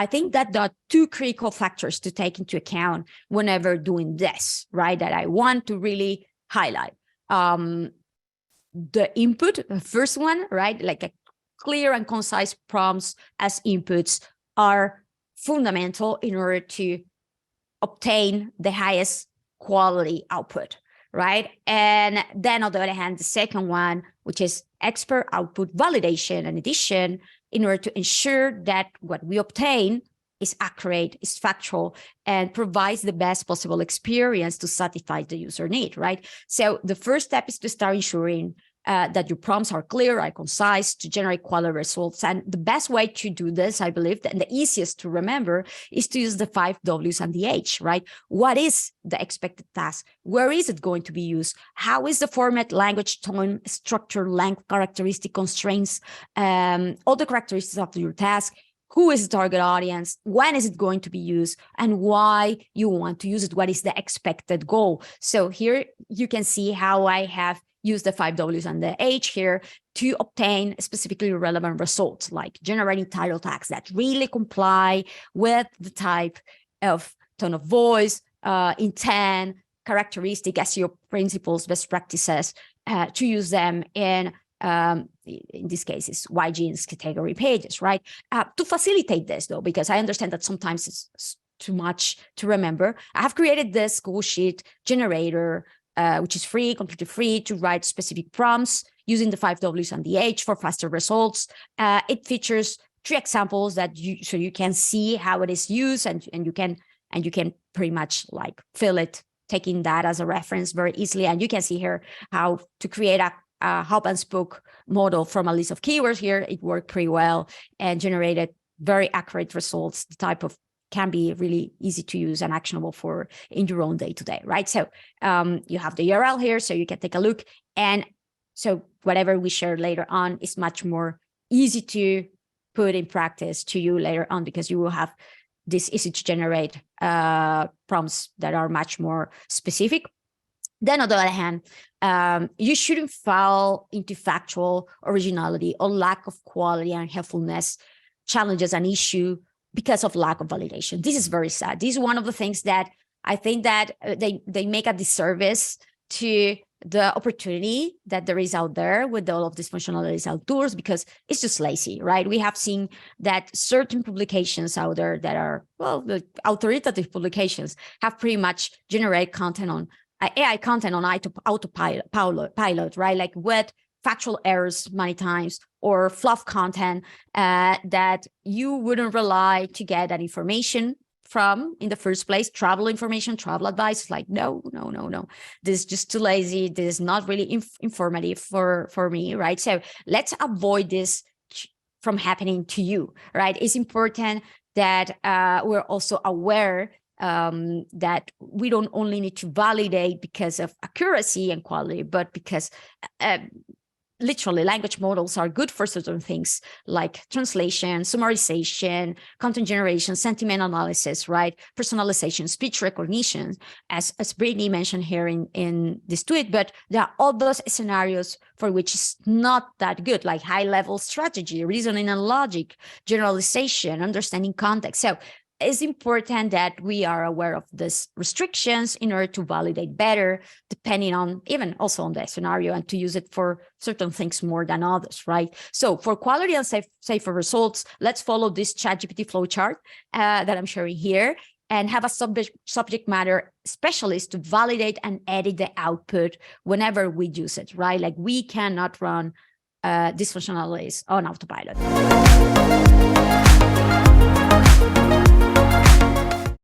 I think that there are two critical factors to take into account whenever doing this, right? That I want to really highlight. The input, the first one, right? Like a clear and concise prompts as inputs are fundamental in order to obtain the highest quality output, right? And then on the other hand, the second one, which is expert output validation and addition, in order to ensure that what we obtain is accurate, is factual, and provides the best possible experience to satisfy the user need, right? So the first step is to start ensuring that your prompts are clear, are concise, to generate quality results. And the best way to do this, I believe, and the easiest to remember, is to use the 5 Ws and the H, right? What is the expected task? Where is it going to be used? How is the format, language, tone, structure, length, characteristic, constraints, all the characteristics of your task? Who is the target audience? When is it going to be used? And why you want to use it? What is the expected goal? So here you can see how I have used the 5 Ws and the H here to obtain specifically relevant results, like generating title tags that really comply with the type of tone of voice, intent, characteristic, SEO principles, best practices, to use them in this case, it's YG's category pages, right? To facilitate this, though, because I understand that sometimes it's too much to remember, I have created this Google Sheet generator, which is free, completely free, to write specific prompts using the 5 Ws and the H for faster results. It features 3 examples that so you can see how it is used, and you can pretty much like fill it, taking that as a reference very easily. And you can see here how to create a hub and spoke model from a list of keywords here. It worked pretty well and generated very accurate results. The type of can be really easy to use and actionable for in your own day-to-day, right? So you have the URL here, so you can take a look. And so whatever we share later on is much more easy to put in practice to you later on, because you will have this easy to generate prompts that are much more specific. Then on the other hand, you shouldn't fall into factual originality or lack of quality and helpfulness challenges an issue because of lack of validation. This is very sad. This is one of the things that I think that they make a disservice to the opportunity that there is out there with all of these functionalities outdoors, because it's just lazy, right? We have seen that certain publications out there that are, well, the authoritative publications have pretty much generated content on AI content on autopilot, right? Like with factual errors many times, or fluff content that you wouldn't rely to get that information from in the first place. Travel information, travel advice, like no. This is just too lazy. This is not really informative for me, right? So let's avoid this from happening to you, right? It's important that we're also aware that we don't only need to validate because of accuracy and quality, but because literally language models are good for certain things like translation, summarization, content generation, sentiment analysis, right? Personalization, speech recognition, as Brittany mentioned here in this tweet. But there are all those scenarios for which it's not that good, like high-level strategy, reasoning and logic, generalization, understanding context. So it's important that we are aware of these restrictions in order to validate better, depending on even also on the scenario, and to use it for certain things more than others, right? So for quality and safer results, let's follow this ChatGPT flowchart that I'm sharing here, and have a subject matter specialist to validate and edit the output whenever we use it, right? Like we cannot run these functionalities on autopilot.